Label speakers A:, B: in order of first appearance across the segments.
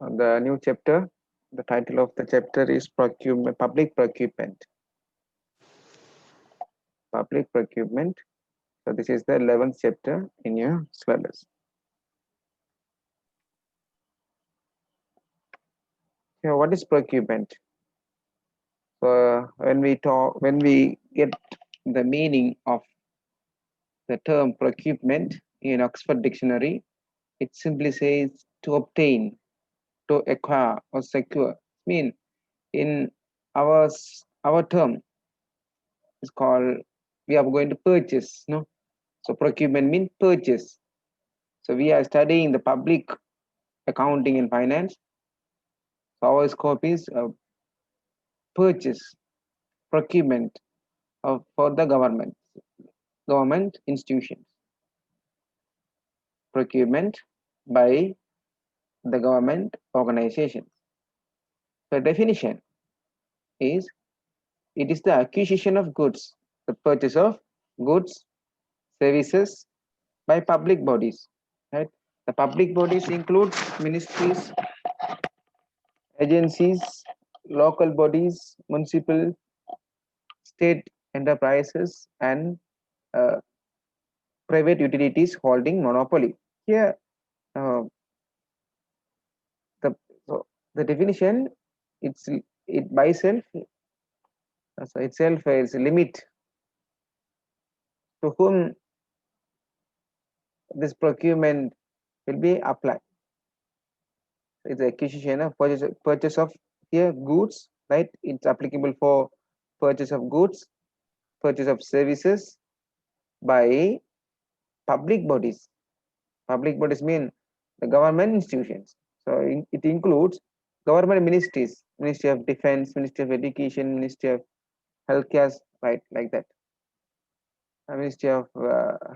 A: the new chapter. The title of the chapter is Procurement, Public Procurement. Public Procurement. So this is the 11th chapter in your syllabus. So what is procurement? So when we get the meaning of the term procurement in Oxford Dictionary, it simply says to obtain, to acquire or secure. Mean in our term is called, we are going to purchase, no? So procurement means purchase. So we are studying the public accounting and finance. So our scope is purchase, procurement for the government institutions. Procurement by the government organizations. The definition is, it is the acquisition of goods, the purchase of goods, services by public bodies. Right? The public bodies include ministries, agencies, local bodies, municipal, state enterprises, and uh, private utilities holding monopoly. Here, uh, the so the definition, it by itself, so itself is limit to whom this procurement will be applied. It's the acquisition of purchase of here goods, right? It's applicable for purchase of goods, purchase of services by public bodies. Public bodies mean the government institutions. So it includes government ministries, Ministry of Defense, Ministry of Education, Ministry of Healthcare, right, like that. Ministry of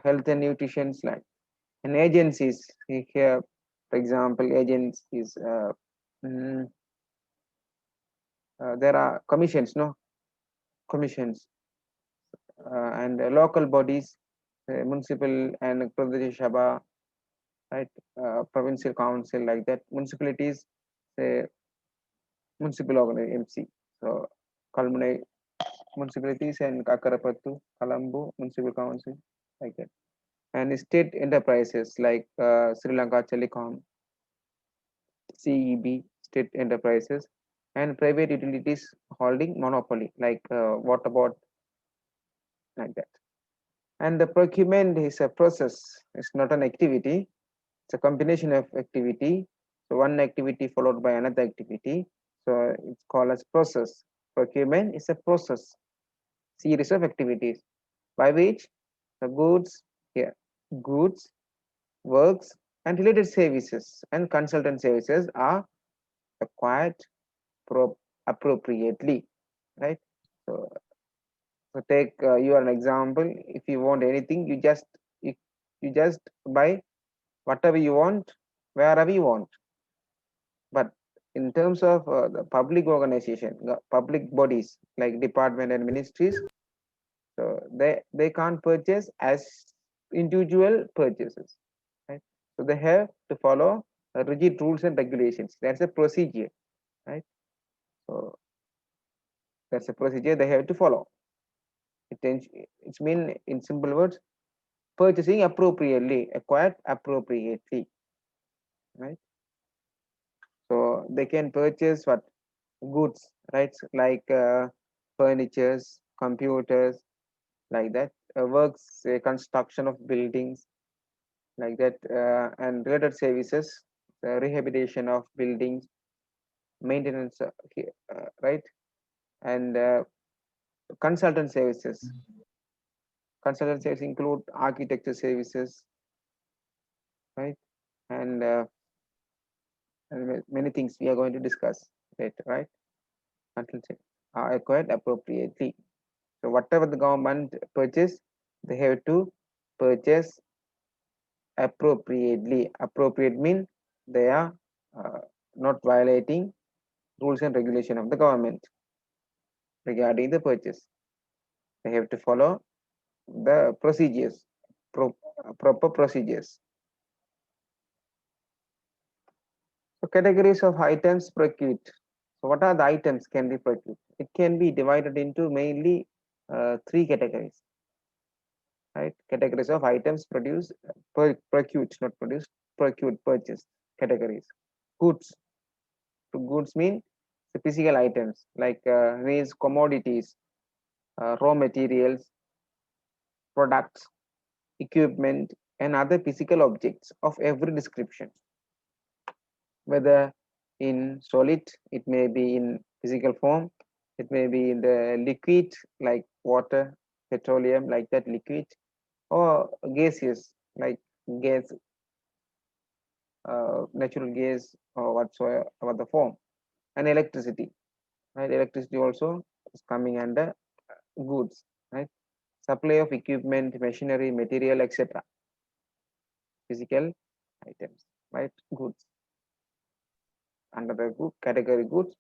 A: Health and Nutrition, like, and agencies here, for example, agencies. Mm, there are commissions, no, commissions, and local bodies, municipal and Pradesh Sabha, right, provincial council, like that, municipalities, say municipal organization MC. So Kalmune municipalities and Kakarapattu, Colombo municipal council, like that, and state enterprises like Sri Lanka Telecom, CEB, state enterprises, and private utilities holding monopoly like water board, like that. And the procurement is a process, it's not an activity, it's a combination of activity. So one activity followed by another activity, so it's called as process. Procurement is a process, series of activities by which the goods, here, goods, works, and related services and consultant services are acquired appropriately, right? So, so take you are an example. If you want anything, you just buy whatever you want, wherever you want. But in terms of the public organization, public bodies like department and ministries, so they can't purchase as individual purchases, right? So they have to follow rigid rules and regulations. That's a procedure, right? So that's a procedure they have to follow. It's mean in simple words, purchasing appropriately, acquired appropriately, right? So they can purchase what goods, right? Like furnitures, computers, like that. Works, construction of buildings, like that, and related services, rehabilitation of buildings, maintenance, right? And consultant services. Consultant services include architecture services, right? And many things we are going to discuss later, right? Until are acquired appropriately. So whatever the government purchase, they have to purchase appropriately. Appropriate mean they are not violating rules and regulation of the government regarding the purchase. They have to follow the procedures, proper procedures. So Categories of items procured. So what are the items can be procured? It can be divided into mainly three categories, right? Categories of items produced, procured, not produced, procured, purchased categories. Goods. So goods mean the physical items like means commodities, raw materials, products, equipment, and other physical objects of every description, whether in solid, it may be in physical form, it may be in the liquid like water, petroleum, like that liquid, or gaseous like gas, natural gas, or whatsoever the form, and electricity, right? Electricity also is coming under goods, right? Supply of equipment, machinery, material, etc. Physical items, right? Goods under the good category goods.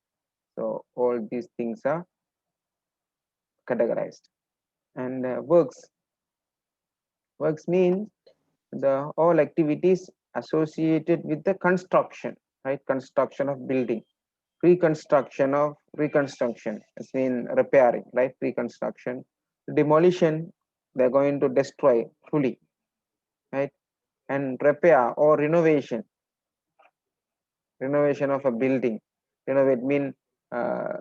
A: So all these things are categorized. And works means the all activities associated with the construction, right? Construction of building, reconstruction, it's mean repairing, right? Reconstruction, demolition, they're going to destroy fully, right? And repair or renovation of a building. Renovate mean uh,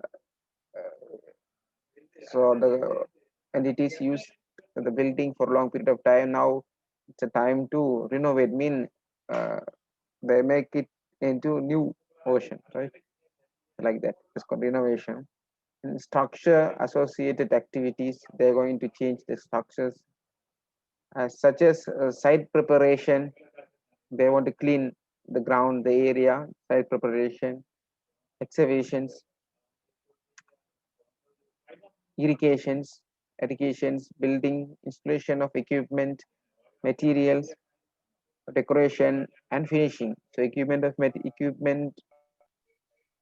A: so the entities use the building for a long period of time. Now it's a time to renovate. Mean uh, they make it into new version, right? Like that. It's called renovation. And structure associated activities. They're going to change the structures, such as site preparation. They want to clean the ground, the area, site preparation, excavations, irrigations, irrigations, building, installation of equipment, materials, decoration, and finishing. So equipment,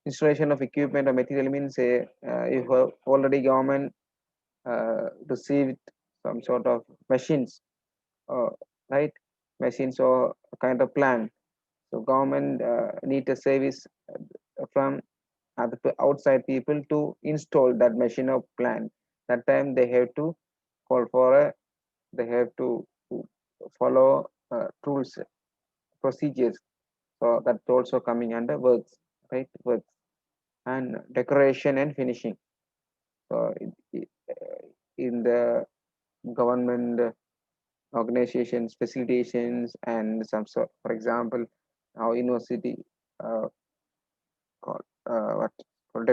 A: installation of equipment or material means if already government received some sort of machines, uh, right? Machines or a kind of plan. So government need a service from other outside people to install that machine or plan. That time they have to call for a, they have to follow rules, procedures. So that's also coming under works, right? Works and decoration and finishing. So in the government organizations, facilitations, and some sort, for example, our university uh, called what called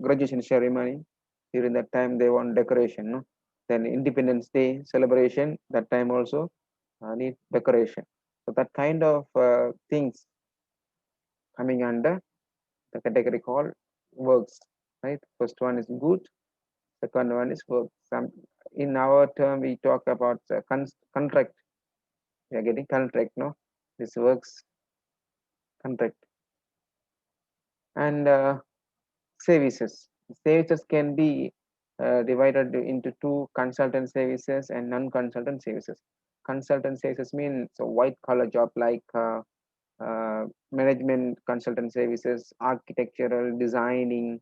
A: graduation ceremony. During that time, they want decoration. No? Then Independence Day celebration. That time also need decoration. So that kind of things coming under the category called works. Right. First one is good. Second one is work. Some in our term we talk about contract. We are getting contract. No, this works contract and services. Services can be divided into two: consultant services and non-consultant services. Consultant services mean so white collar job like management consultant services, architectural designing,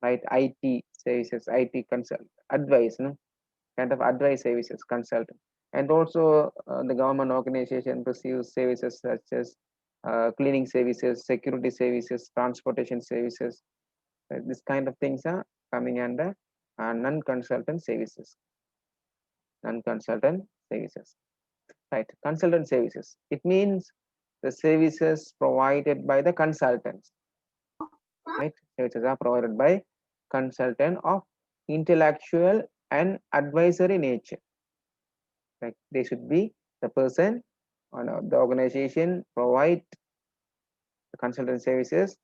A: right? IT services, IT consult advice, no? Kind of advice services, consultant. And also the government organization receives services such as cleaning services, security services, transportation services. This kind of things are coming under non-consultant services. Non-consultant services, right? Consultant services. It means the services provided by the consultants, right? Services are provided by consultant of intellectual and advisory nature. Like they should be the person or the organization provide the consultant services.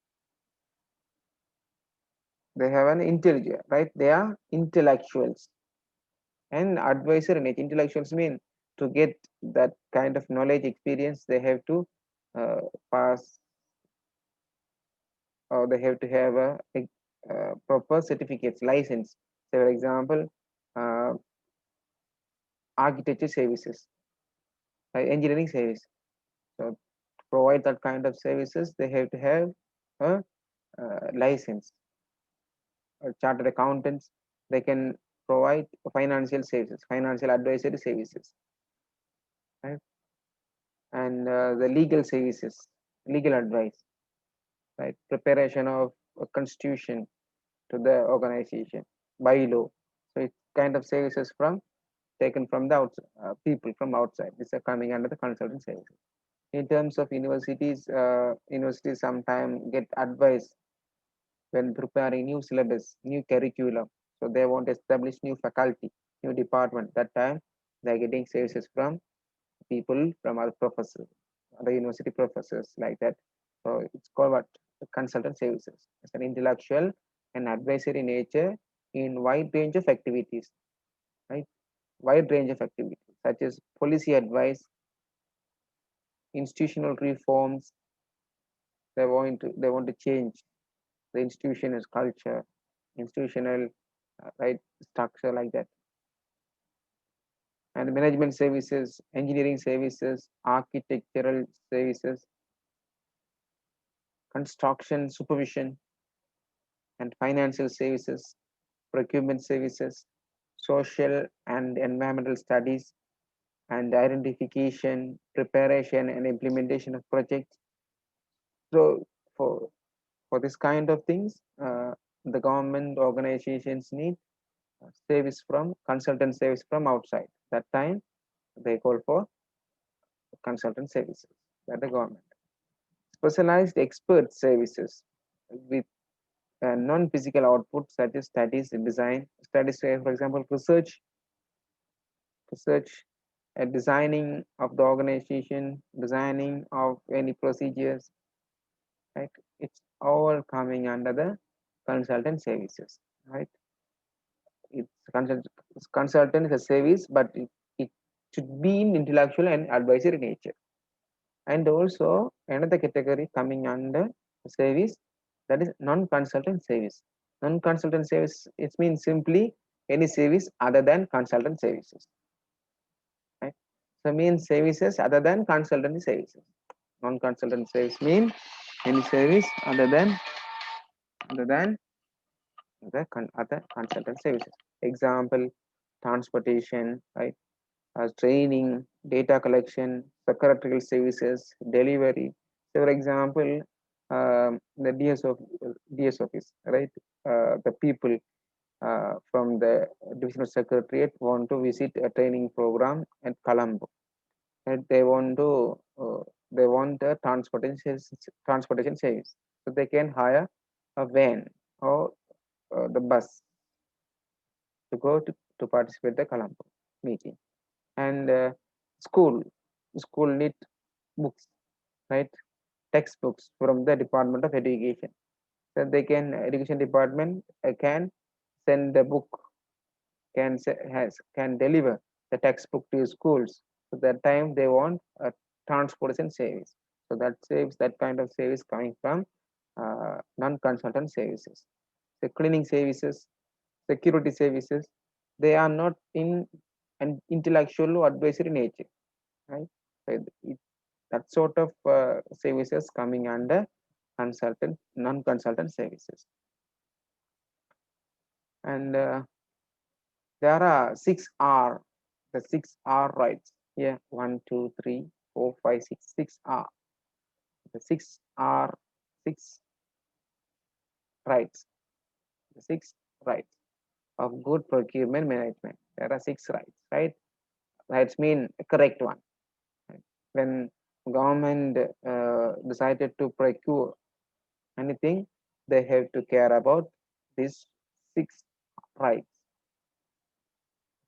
A: They have an intelligence, right? They are intellectuals and advisor in it. Intellectuals mean to get that kind of knowledge experience, they have to uh, pass or they have to have proper certificates, license. So for example, uh, architecture services, engineering service. So to provide that kind of services, they have to have a license. Chartered accountants, they can provide financial services, financial advisory services, right? And the legal services, legal advice, right? Preparation of a constitution to the organization by law. So it's kind of services from taken from the people from outside. These are coming under the consultant services. In terms of universities, universities sometimes get advice when preparing new syllabus, new curriculum. So they want to establish new faculty, new department. That time they're getting services from people from other professors, other university professors like that. So it's called what? Consultant services. It's an intellectual and advisory nature in wide range of activities, right? Wide range of activities such as policy advice, institutional reforms. They want to change the institution's culture, institutional right structure like that. And management services, engineering services, architectural services, construction supervision, and financial services, procurement services, social and environmental studies, and identification, preparation, and implementation of projects. So for this kind of things, the government organizations need service from consultant service from outside. That time they call for consultant services by the government. Specialized expert services with non-physical output such as studies, design, studies, for example, research, designing of the organization, designing of any procedures, right? It's all coming under the consultant services, right? It's consultant is a service, but it should be in intellectual and advisory nature. And also another category coming under service, that is non-consultant service. Non-consultant service, it means simply any service other than consultant services, right? So means services other than consultant services. Non-consultant service mean any service other than other consultant services. Example, transportation, right? Training, data collection, secretarial services, delivery. So for example, the DS office, right? The people from the divisional secretariat want to visit a training program at Colombo, and they want a transportation service, so they can hire a van or the bus to go to participate the Colombo meeting. And school need books, right? Textbooks from the Department of Education. So they can education department can send the book, can deliver the textbook to schools. So that time they want a transportation service. So that saves that kind of service coming from non-consultant services. The cleaning services, security services, they are not in an intellectual or advisory nature, right? So that sort of services coming under non-consultant services. And there are 6R, the 6R rights. Yeah, 1, 2, 3, 4, 5, 6, 6R. The 6R, 6 rights, the 6 rights of good procurement management. There are 6 rights, right? Rights mean a correct one. Right? When government decided to procure anything, they have to care about these 6 rights.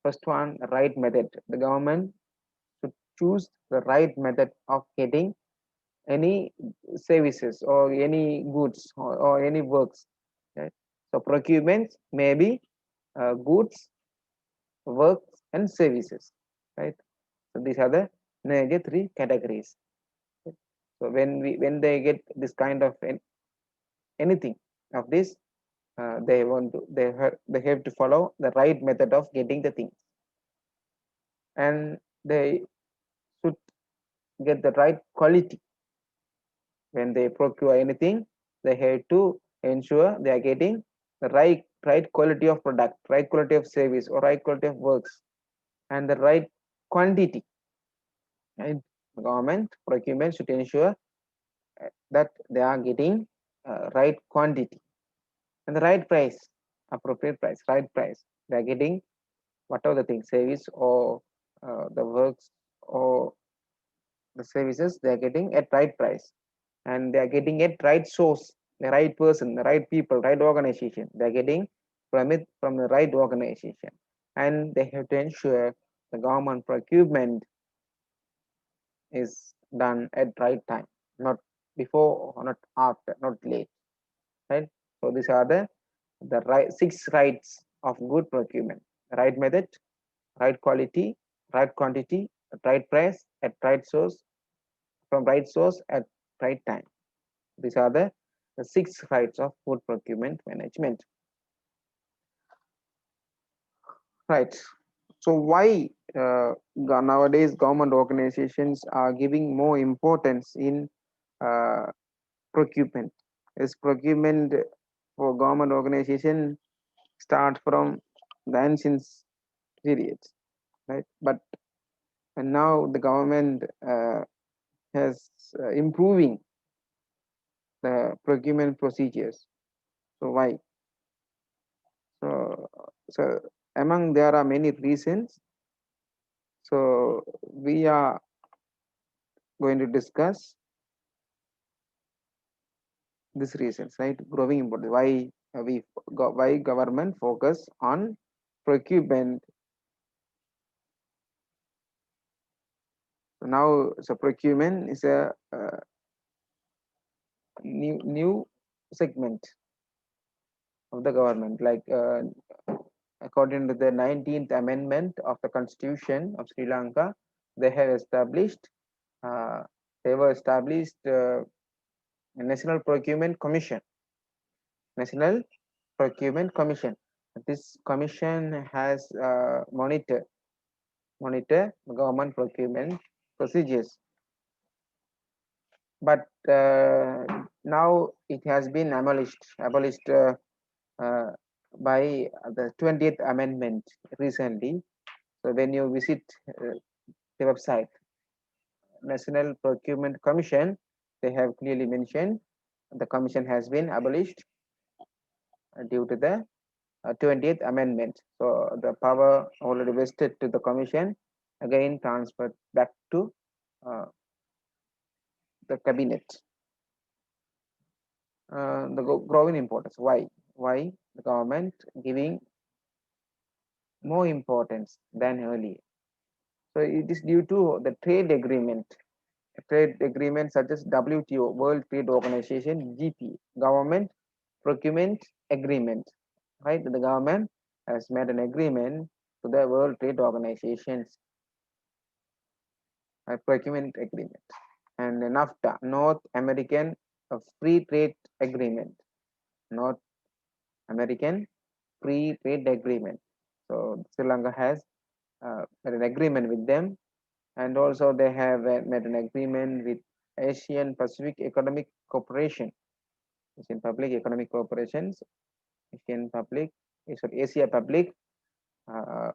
A: First one, right method. The government should choose the right method of getting any services or any goods or any works. Right? So procurement may be goods, works, and services. Right. So these are the major 3 categories. Right? So when they get this kind of anything of this, they have to follow the right method of getting the things, and they should get the right quality when they procure anything. they have to ensure they are getting the right quality of product, right quality of service, or right quality of works, and the right quantity. And government procurement should ensure that they are getting right quantity and the right price, appropriate price, right price. They are getting whatever the thing, service or the works or the services, they are getting at right price, and they are getting at right source, the right person, the right people, right organization. They are getting from it from the right organization, and they have to ensure the government procurement is done at right time, not before or not after, not late, right? So these are the right six rights of good procurement: right method, right quality, right quantity, at right price, at right source, from right source at right time. These are the six rights of good procurement management. Right. So why nowadays government organizations are giving more importance in uh, procurement? Is procurement for government organization start from the ancient periods, right? But now the government has improving the procurement procedures. So why? So, so among there are many reasons. So we are going to discuss these reasons, right? Growing importance. Why why government focus on procurement? So now, so procurement is a new segment of the government, like according to the 19th amendment of the constitution of Sri Lanka, they have established uh, they were established a national procurement commission. National procurement commission. This commission has monitor government procurement procedures, but now it has been abolished uh, by the 20th amendment recently. So when you visit the website National Procurement Commission, they have clearly mentioned the commission has been abolished due to the 20th amendment. So the power already vested to the commission again transferred back to uh, the cabinet. The growing importance. Why the government giving more importance than earlier? So it is due to the trade agreement. Trade agreement such as WTO, World Trade Organization, GP, Government Procurement Agreement. Right, the government has made an agreement to the World Trade Organization's procurement agreement, and NAFTA, North American Free Trade Agreement, North American Free Trade Agreement. So Sri Lanka has made an agreement with them, and also they have made an agreement with Asian Pacific Economic Cooperation, Asian Public Economic Corporations, Asian Public, Asia Public uh,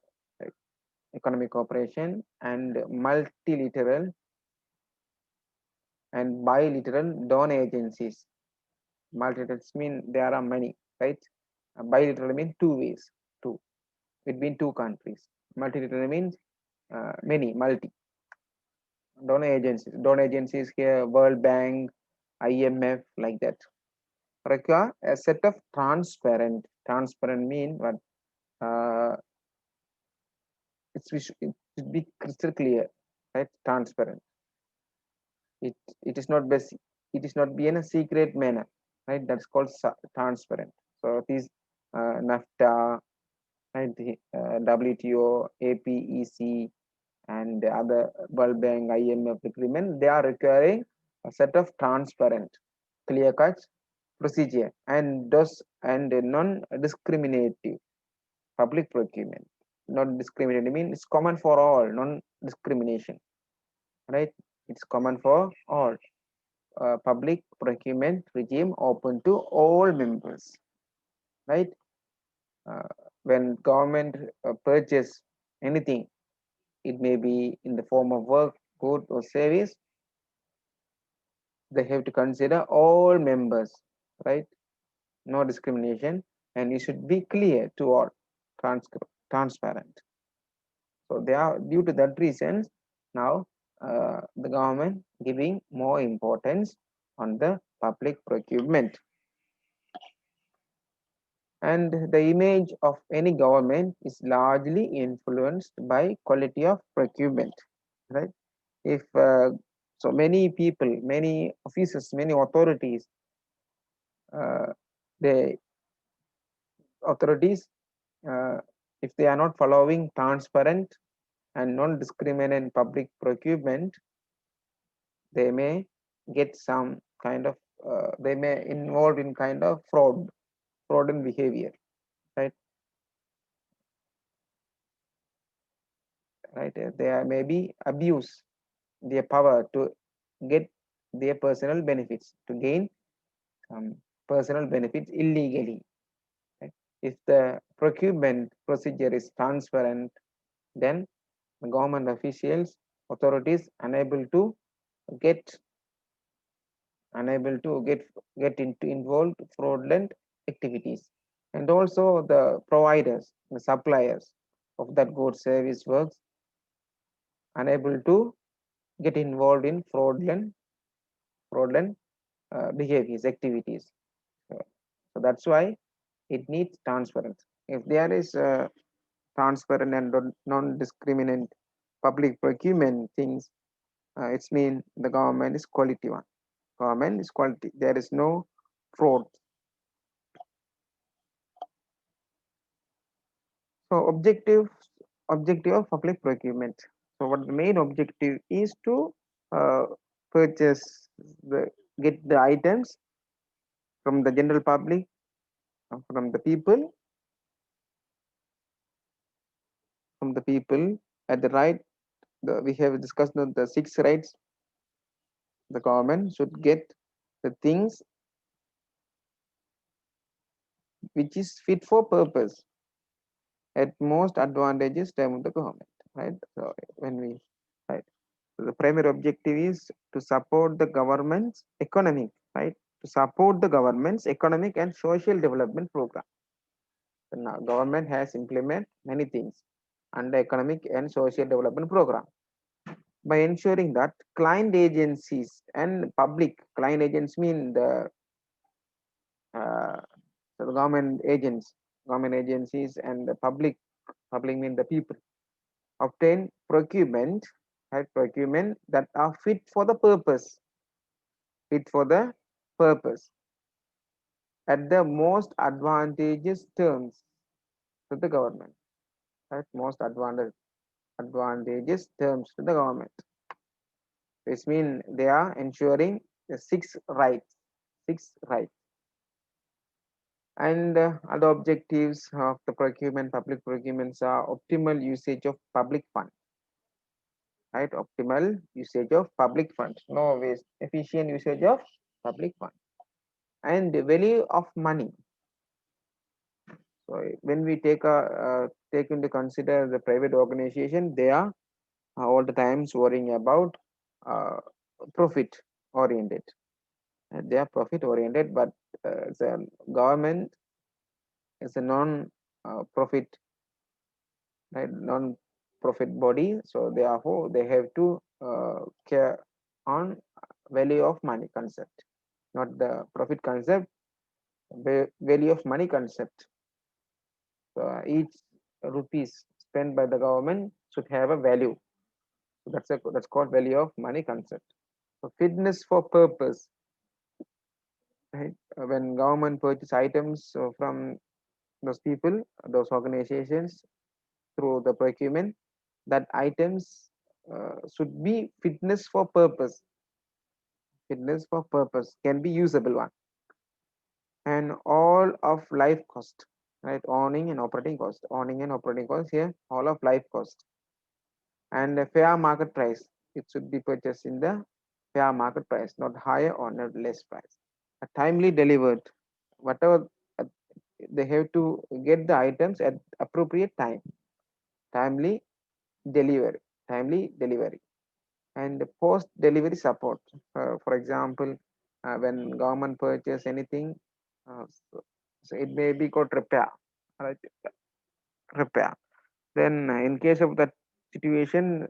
A: Economic Cooperation, and multilateral and bilateral donor agencies. Multilaterals mean there are many, right? Bilateral means two ways, two between two countries. Multilateral means many, multi. Donor agencies here, World Bank, IMF, like that. Require a set of transparent. Transparent mean what? It should be crystal clear, right? Transparent. It it is not basic. It is not be in a secret manner, right? That's called transparent. So these NAFTA, right? The WTO, APEC, and the other World Bank, IMF agreement, they are requiring a set of transparent, clear-cut procedure and those and non-discriminative public procurement. Not discriminating means it's common for all, non-discrimination, right? It's common for all. public procurement regime open to all members, right? Uh, when government purchase anything, it may be in the form of work, good or service, they have to consider all members, right? No discrimination, and it should be clear to all, transparent. So they are, due to that reasons, now the government giving more importance on the public procurement. And the image of any government is largely influenced by quality of procurement, right? If so many people, many officers, many authorities, uh, the authorities, uh, if they are not following transparent and non-discriminant public procurement, they may get some kind of they may involve in kind of fraudulent behavior, right? Right, there may be abuse their power to get their personal benefits, to gain personal benefits illegally, right? If the procurement procedure is transparent, then the government officials, authorities get unable to get into involved fraudulent activities. And also the providers, the suppliers of that goods service works unable to get involved in fraudulent behaviors, activities. So that's why it needs transparency. If there is transparent and non-discriminant public procurement things, it's mean the government is quality one. Government is quality. There is no fraud. So objective of public procurement. So what the main objective is to uh, purchase the get the items from the general public, from the people at the right. We have discussed the six rights. The government should get the things which is fit for purpose at most advantageous term of the government, right? So when we right, so the primary objective is to support the government's economic, right? To support the government's economic and social development program. So now government has implemented many things under economic and social development program by ensuring that client agencies and public client agents mean uh, the government agencies and the public mean the people, obtain procurement, right? Procurement that are fit for the purpose at the most advantageous terms to the government, right? Most advantageous terms to the government. This means they are ensuring the six rights. And other objectives of the public procurements are optimal usage of public funds, right? Optimal usage of public funds, no waste, efficient usage of public funds, and the value of money. So when we take into consider the private organization, they are all the times worrying about uh, profit oriented. They are profit oriented, but the government is a non-profit, right? Non-profit body, so therefore they have to care on value of money concept, not the profit concept, value of money concept. So each rupees spent by the government should have a value. So that's called value of money concept. So fitness for purpose, right? When government purchase items from those people, those organizations through the procurement, that items should be fitness for purpose. Fitness for purpose can be usable one, and all of life cost, right? Owning and operating cost here, all of life cost, and a fair market price. It should be purchased in the fair market price, not higher or not less price. A timely delivered, whatever they have to get the items at appropriate time. Timely delivery, timely delivery, and post delivery support. For example, when government purchase anything, so it may be called repair, right? Repair. Then, in case of that situation,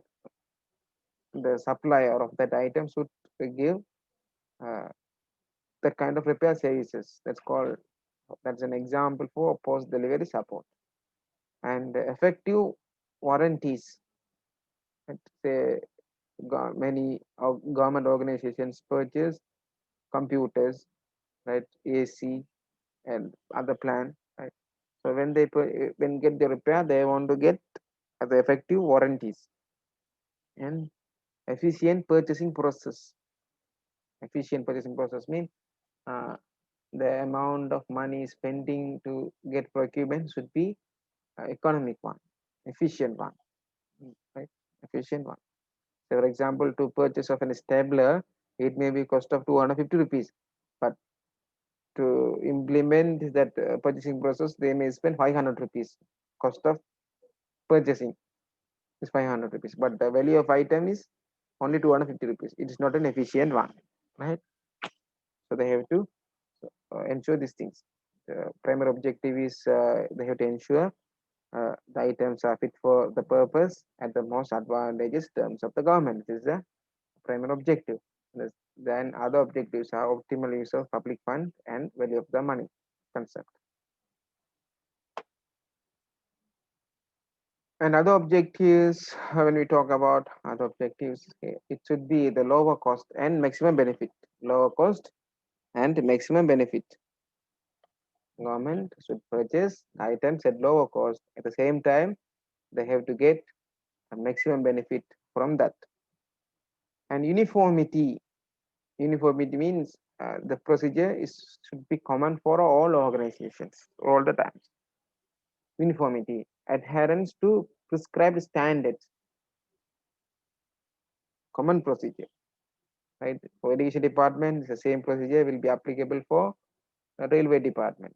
A: the supplier of that item should give uh, that kind of repair services. That's an example for post delivery support. And effective warranties. Say many government organizations purchase computers, right, AC and other plan, right. So when when get the repair, they want to get the effective warranties. And efficient purchasing process. Efficient purchasing process means uh, the amount of money spending to get procurement should be economic one, efficient one, right? Efficient one. So for example, to purchase of an stapler, it may be cost of 250 rupees, but to implement that purchasing process, they may spend 500 rupees. Cost of purchasing is 500 rupees, but the value of item is only 250 rupees. It is not an efficient one, right? So they have to ensure these things. The primary objective is they have to ensure the items are fit for the purpose at the most advantageous terms of the government. This is the primary objective. Then other objectives are optimal use of public fund and value of the money concept. And other objectives, when we talk about other objectives, it should be the lower cost and maximum benefit. Lower cost and maximum benefit. Government should purchase items at lower cost. At the same time, they have to get a maximum benefit from that. And uniformity. Uniformity means the procedure should be common for all organizations all the time. Uniformity, adherence to prescribed standards, common procedure, right? For education department, the same procedure will be applicable for the railway department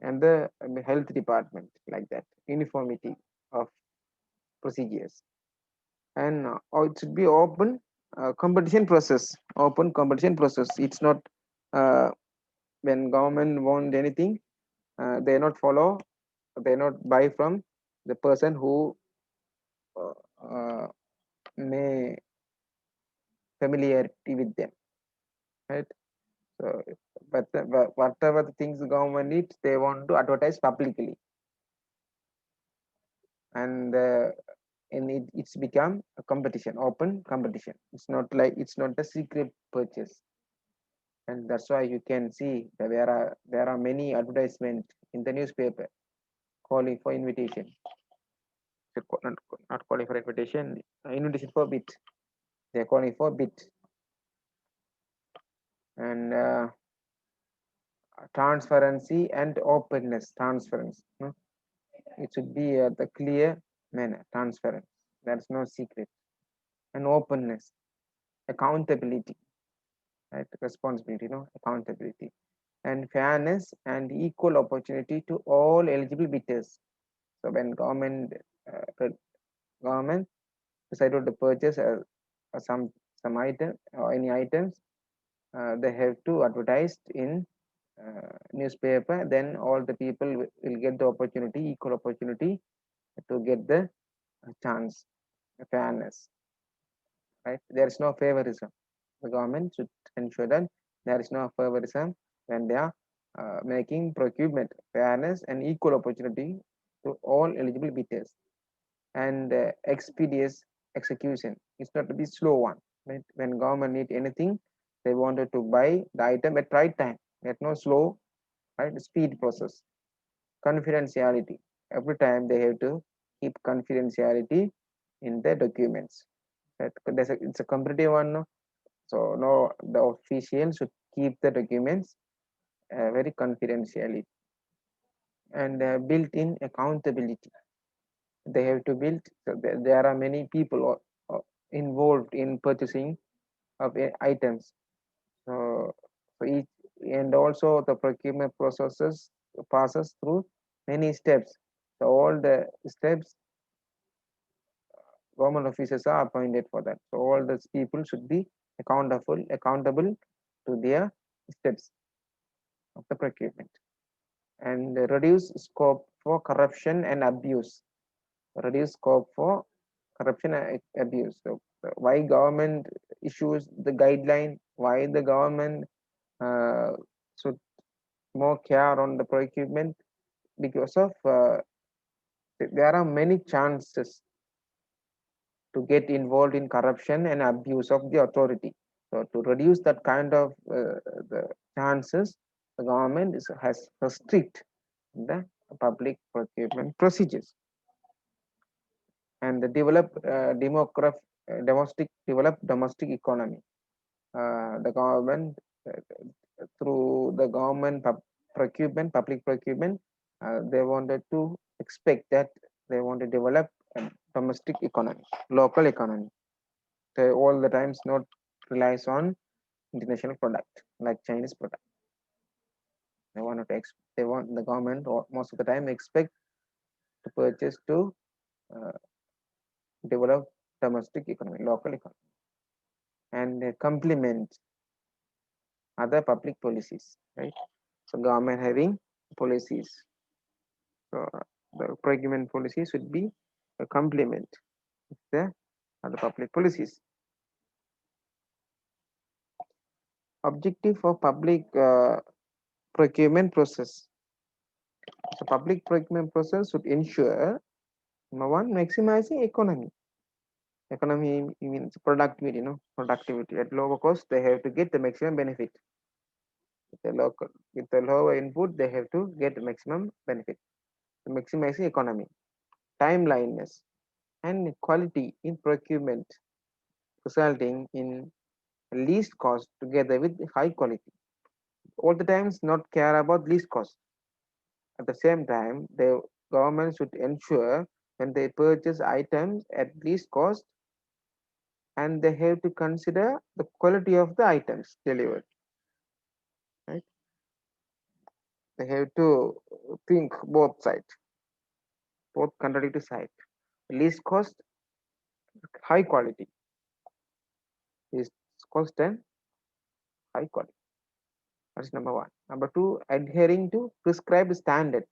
A: and the health department, like that. Uniformity of procedures. And it should be open competition process. Open competition process. It's not uh, when government want anything, they not follow, they not buy from the person who uh, uh, may familiarity with them, right? So, but whatever the things the government needs, they want to advertise publicly, and it's become a competition, open competition. It's not a secret purchase, and that's why you can see that there are many advertisements in the newspaper calling for invitation. So, not calling for invitation, invitation for bid. They're calling for bid. And transparency and openness. Transparency, no? It should be the clear manner, transparent. There's no secret. And openness, accountability, right? Responsibility, no? Accountability. And fairness and equal opportunity to all eligible bidders. So when government decided to purchase some item or any items, they have to advertise in newspaper. Then all the people will get the opportunity, equal opportunity to get the chance, fairness, right? There is no favoritism. The government should ensure that there is no favoritism when they are making procurement, fairness and equal opportunity to all eligible bidders. And expeditious execution. It's not to be slow one, right? When government need anything, they wanted to buy the item at right time. There's no slow, right? Speed process. Confidentiality. Every time they have to keep confidentiality in the documents. Right? It's a competitive one, no? So no, the official should keep the documents very confidentially. And built-in accountability. They have to build. So there are many people involved in purchasing of items. So, so each, and also the procurement processes passes through many steps. So all the steps, government officers are appointed for that. So all these people should be accountable to their steps of the procurement, and reduce scope for corruption and abuse. Reduce scope for corruption and abuse. So why government issues the guideline? Why the government should more care on the procurement? Because of there are many chances to get involved in corruption and abuse of the authority. So to reduce that kind of the chances, the government has restrict the public procurement procedures, and develop domestic economy. The government through the government public procurement, they wanted to expect that they want to develop a domestic economy, local economy. They all the times not relies on international product like Chinese product. They want to they want the government or most of the time expect to purchase to uh, develop domestic economy, local economy, and complement other public policies, right? So government having policies. So the procurement policy should be a complement of the other public policies. Objective for public procurement process. So public procurement process should ensure number one, maximizing economy. Economy means productivity, productivity at lower cost. They have to get the maximum benefit. With the lower input, they have to get the maximum benefit. So maximizing economy, timeliness, and quality in procurement, resulting in least cost together with high quality. All the times not care about least cost. At the same time, the government should ensure when they purchase items at least cost, and they have to consider the quality of the items delivered. Right? They have to think both sides, both contradictory sides. Least cost, high quality. Least cost and high quality. That's number one. Number two, adhering to prescribed standard,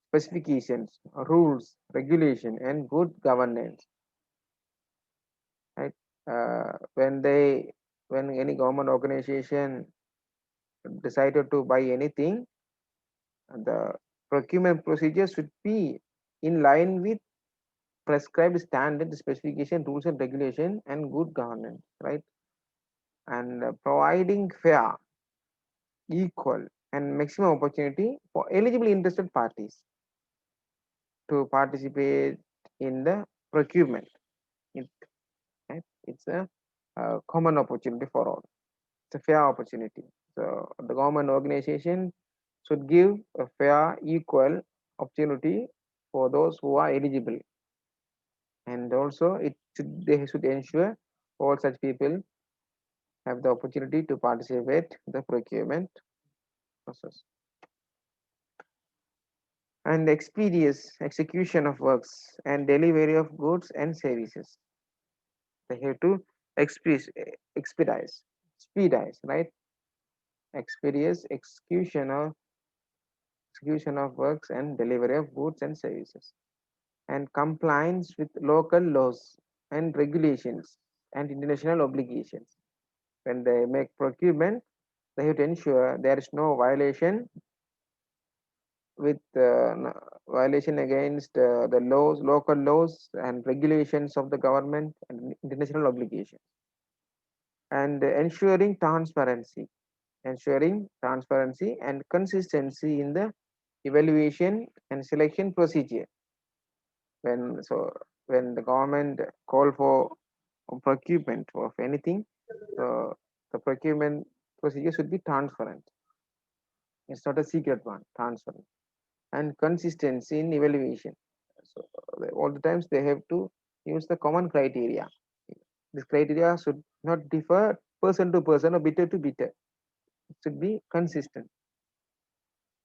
A: specifications, rules, regulation, and good governance. Right? When any government organization decided to buy anything, the procurement procedure should be in line with prescribed standard, specification, rules and regulation, and good governance, right? And providing fair, equal, and maximum opportunity for eligible interested parties to participate in the procurement. Right? It's a common opportunity for all. It's a fair opportunity. So the government organization should give a fair, equal opportunity for those who are eligible, and also they should ensure all such people have the opportunity to participate in the procurement process. And expeditious execution of works and delivery of goods and services. They have to expedite, right? Expeditious execution of works and delivery of goods and services, and compliance with local laws and regulations and international obligations. When they make procurement, they have to ensure there is no violation with violation against the laws, local laws and regulations of the government and international obligations, and ensuring transparency and consistency in the evaluation and selection procedure. When the government call for procurement of anything, so the procurement procedure should be transparent. It's not a secret one, transparent, and consistency in evaluation. So all the times they have to use the common criteria. This criteria should not differ person to person or bidder to bidder. It should be consistent,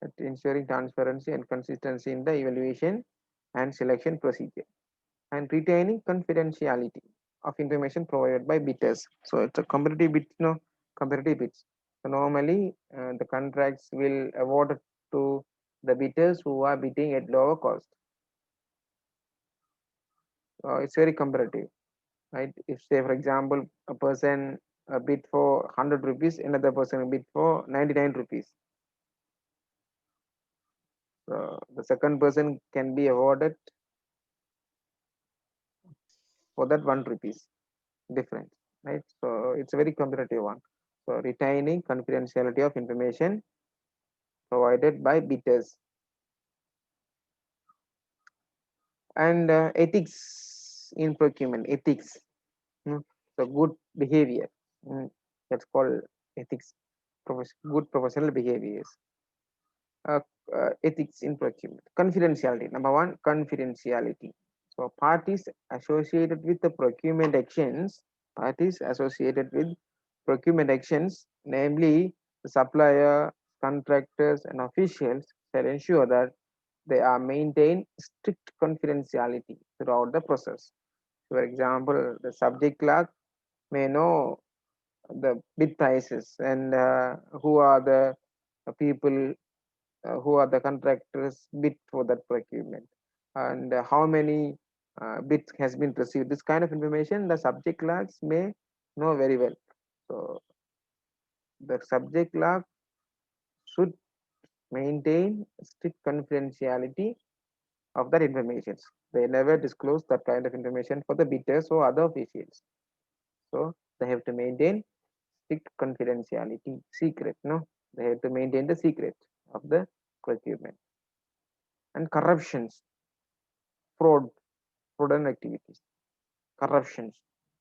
A: at ensuring transparency and consistency in the evaluation and selection procedure, and retaining confidentiality of information provided by bidders. So it's a competitive bid, no competitive bids. So normally the contracts will award to the bidders who are bidding at lower cost. It's very competitive, right? If say for example a person bid for 100 rupees, another person bid for 99 rupees. So the second person can be awarded for that 1 rupees difference, right? So it's a very competitive one. So retaining confidentiality of information provided by bidders, and ethics in procurement. Ethics, so good behavior, that's called ethics. Good professional behaviors. uh, Ethics in procurement. Confidentiality. Number one, confidentiality. So parties associated with procurement actions, namely the supplier, contractors, and officials, shall ensure that they are maintain strict confidentiality throughout the process. For example, the subject clerk may know the bid prices and who are the people, who are the contractors bid for that procurement, and how many bids has been received. This kind of information the subject clerks may know very well. So the subject clerk should maintain strict confidentiality of that information. They never disclose that kind of information for the bidders or other officials. So they have to maintain strict confidentiality, secret. No, they have to maintain the secret of the procurement. And corruptions, fraud, fraudulent activities, corruptions.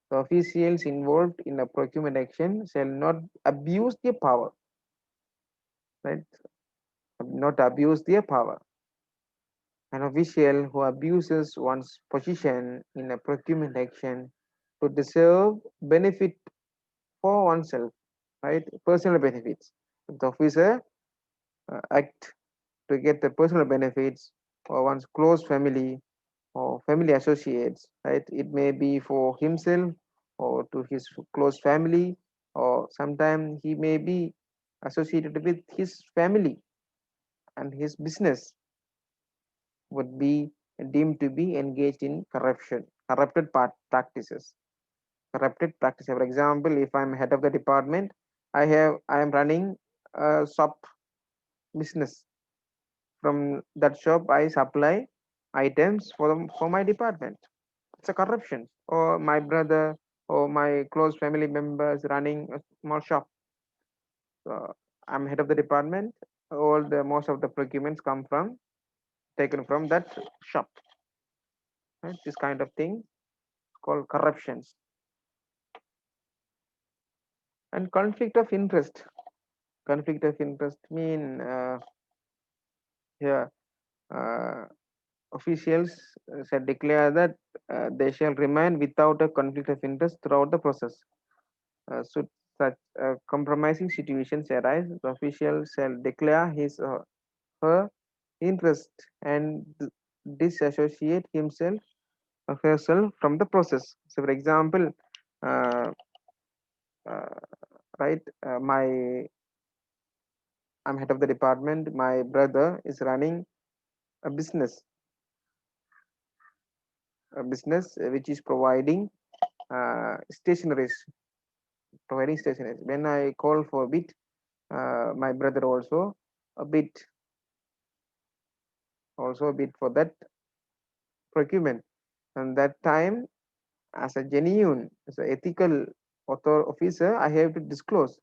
A: The officials involved in a procurement action shall not abuse their power, right? Not abuse their power. An official who abuses one's position in a procurement action to deserve benefit for oneself, right? Personal benefits. If the officer act to get the personal benefits for one's close family or family associates, right? It may be for himself or to his close family, or sometimes he may be associated with his family, and his business would be deemed to be engaged in practices. Corrupted practice. For example, if I'm head of the department, I am running a shop business. From that shop, I supply items for my department. It's a corruption. Or my brother or my close family members running a small shop. So I'm head of the department. All the most of the procurements come from taken from that shop. Right? This kind of thing called corruptions. And conflict of interest. Conflict of interest mean here uh, officials shall declare that they shall remain without a conflict of interest throughout the process. Should such compromising situations arise, the official shall declare his or her interest and disassociate himself or herself from the process. So, for example, uh, uh, right, I'm head of the department. My brother is running a business which is stationaries, providing stationaries. When I call for a bid, my brother a bid also a bid for that procurement, and that time as a genuine, as an ethical author officer, I have to disclose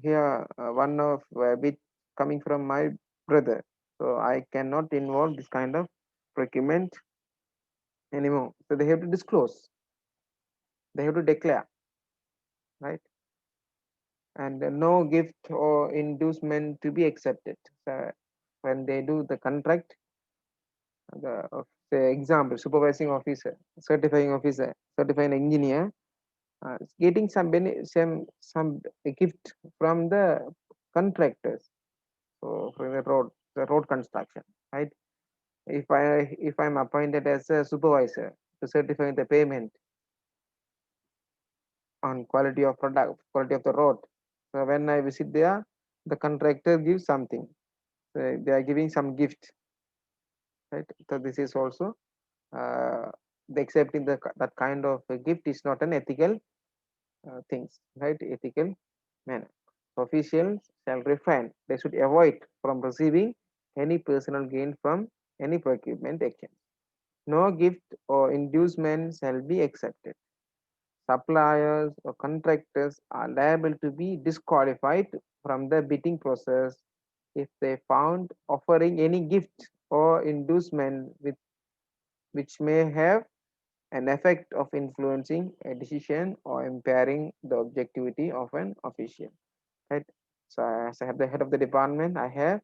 A: here one of bit coming from my brother. So I cannot involve this kind of procurement anymore. So they have to disclose, they have to declare, right? And no gift or inducement to be accepted. So when they do the contract, the example, supervising officer, certifying engineer, getting some gift from the contractors. So for the road construction, right? If I'm appointed as a supervisor to certify the payment on quality of product, quality of the road. So when I visit there, the contractor gives something. So they are giving some gift, right? So this is also the accepting that kind of a gift is not an ethical things, right? Ethical manner. Officials shall refrain. They should avoid from receiving any personal gain from any procurement action. No gift or inducement shall be accepted. Suppliers or contractors are liable to be disqualified from the bidding process if they found offering any gift or inducement which may have an effect of influencing a decision or impairing the objectivity of an official. Right? So as I have the head of the department, I have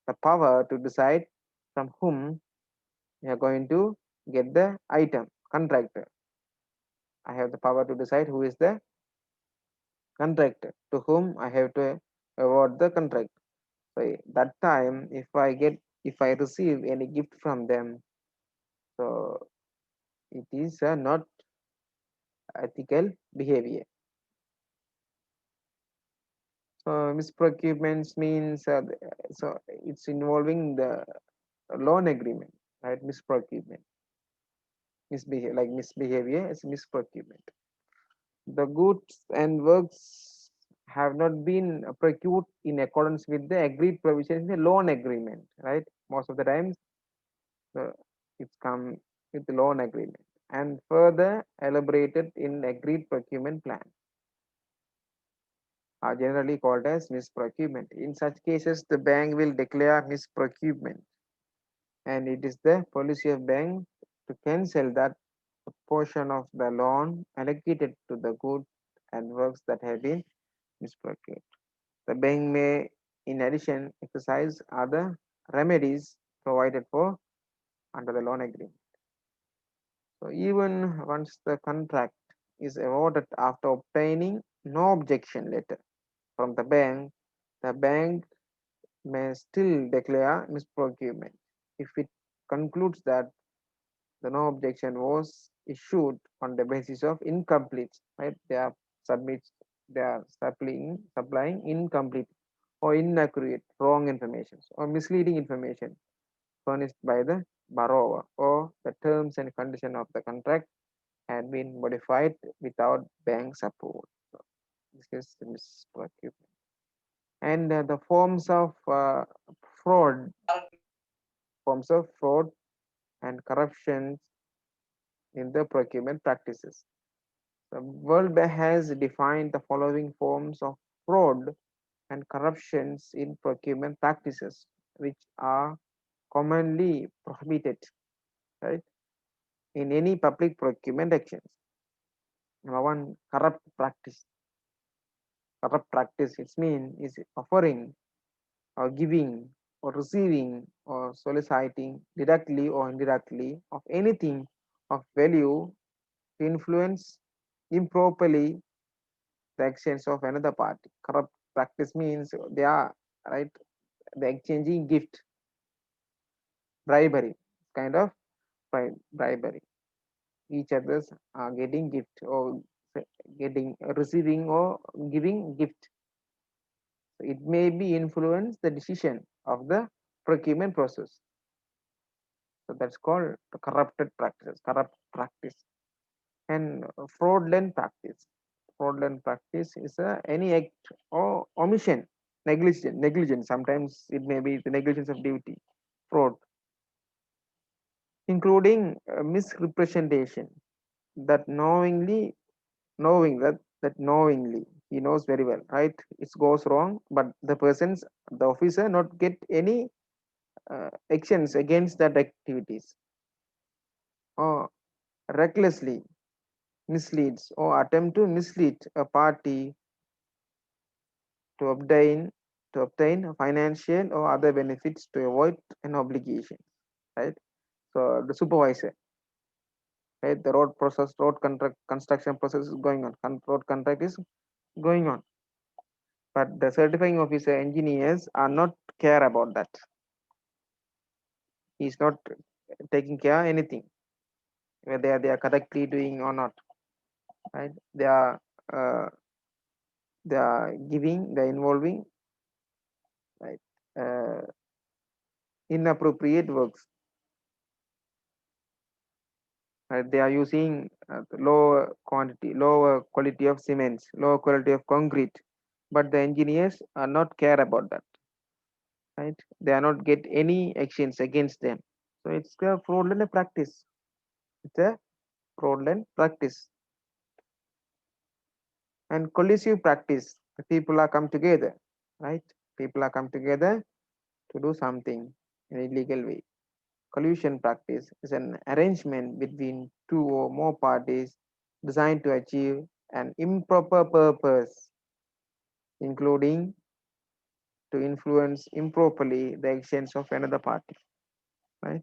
A: the power to decide from whom we are going to get the item, contractor. I have the power to decide who is the contractor to whom I have to award the contract. So that time, if I receive any gift from them, so it is not ethical behavior. So misprocurements means so it's involving the loan agreement, right? Misprocurement, misbehavior, like misbehavior is misprocurement. The goods and works have not been procured in accordance with the agreed provisions in the loan agreement, right? Most of the times, the, it's come with the loan agreement and further elaborated in agreed procurement plan are generally called as misprocurement. In such cases, the bank will declare misprocurement, and it is the policy of bank to cancel that portion of the loan allocated to the goods and works that have been misprocured. The bank may, in addition, exercise other remedies provided for under the loan agreement. So even once the contract is awarded after obtaining no objection letter from the bank may still declare misprocurement if it concludes that the no objection was issued on the basis of incomplete, right? Submit they are supplying incomplete or inaccurate wrong information or misleading information furnished by the borrower, or the terms and conditions of the contract had been modified without bank support. So this is misprocurement. And the fraud, forms of fraud and corruption in the procurement practices. The World Bank has defined the following forms of fraud and corruptions in procurement practices, which are commonly prohibited, right, in any public procurement actions. Number one, corrupt practice. Corrupt practice, its mean is offering or giving or receiving or soliciting directly or indirectly of anything of value to influence improperly the actions of another party. Corrupt practice means they are, right, the exchanging gift, bribery, kind of bribery. Each others are getting gift or getting receiving or giving gift. So it may be influence the decision of the procurement process. So that's called corrupted practice, corrupt practice. And fraudulent practice. Fraudulent practice is any act or omission, negligence. Sometimes it may be the negligence of duty, fraud, including misrepresentation. That knowing that knowingly he knows very well, right? It goes wrong, but the officer not get any actions against that activities, or recklessly misleads or attempt to mislead a party to obtain financial or other benefits to avoid an obligation, right? So the supervisor, right? The road process, road contract construction process is going on. Road contract is going on, but the certifying officer engineers are not care about that. He's not taking care anything whether they are correctly doing or not, right? Uh, they are giving, they are involving, right, uh, inappropriate works, right? They are using lower quantity, lower quality of cements, lower quality of concrete, but the engineers are not care about that, right? They are not get any actions against them. So it's a fraudulent practice. It's a fraudulent practice. And collusive practice. The people are come together, right? People are come together to do something in a legal way. Collusion practice is an arrangement between two or more parties designed to achieve an improper purpose, including to influence improperly the actions of another party, right?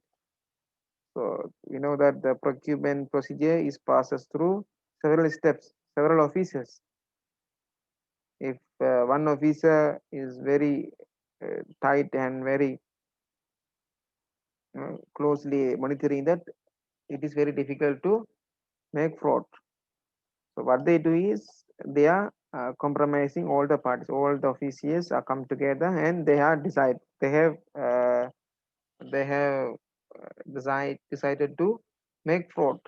A: So we know that the procurement procedure is passes through several steps, several officers. If one officer is very tight and very closely monitoring that, it is very difficult to make fraud. So what they do is they are compromising all the parties, all the officials are come together and they are decide they have decided to make fraud.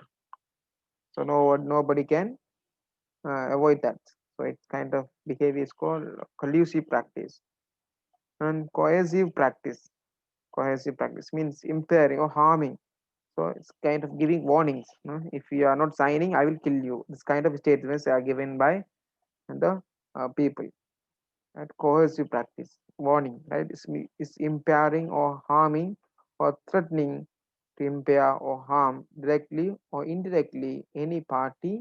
A: So nobody can avoid that. So it's kind of behavior is called collusive practice. And coercive practice. Coercive practice means impairing or harming. So it's kind of giving warnings. If you are not signing, I will kill you. This kind of statements are given by the people. At coercive practice, warning, right? Is impairing or harming or threatening to impair or harm directly or indirectly any party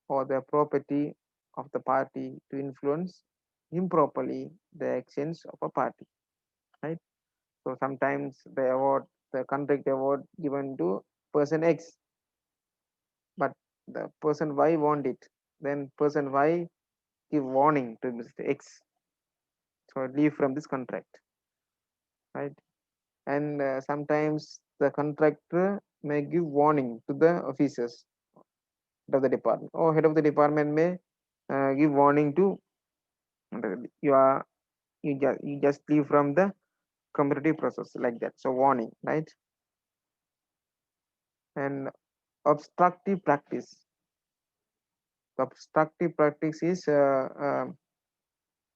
A: or the property of the party to influence improperly the actions of a party, right? So sometimes the contract award given to person X, but the person Y want it. Then person Y give warning to Mr. X. So leave from this contract, right? And sometimes the contractor may give warning to the officers of the department, or head of the department may give warning to you are you just leave from the competitive process like that. So warning, right? And obstructive practice. The obstructive practice is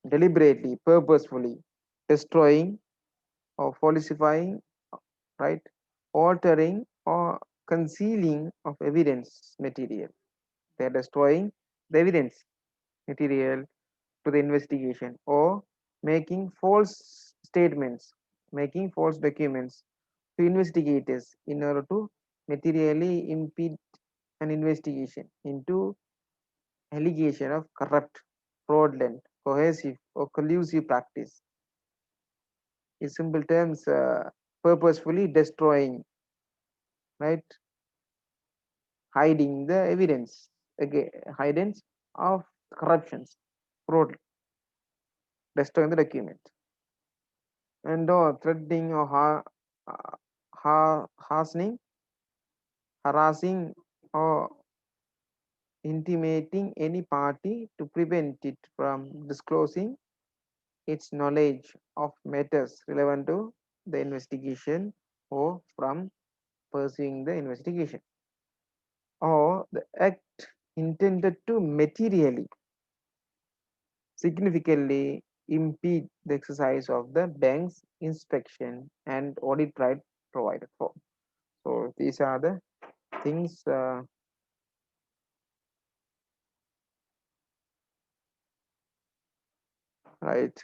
A: deliberately, purposefully destroying or falsifying, right? Altering or concealing of evidence material. They are destroying the evidence material to the investigation or making false statements, making false documents to investigators in order to materially impede an investigation into allegation of corrupt, fraudulent, coercive, or collusive practice. In simple terms, purposefully destroying, right, hiding the evidence, again, hiding of corruptions, fraud, destroying the document, and or threatening or harsing, harassing or intimating any party to prevent it from disclosing its knowledge of matters relevant to the investigation or from pursuing the investigation, or the act intended to materially significantly impede the exercise of the bank's inspection and audit right provided for. So these are the things, right?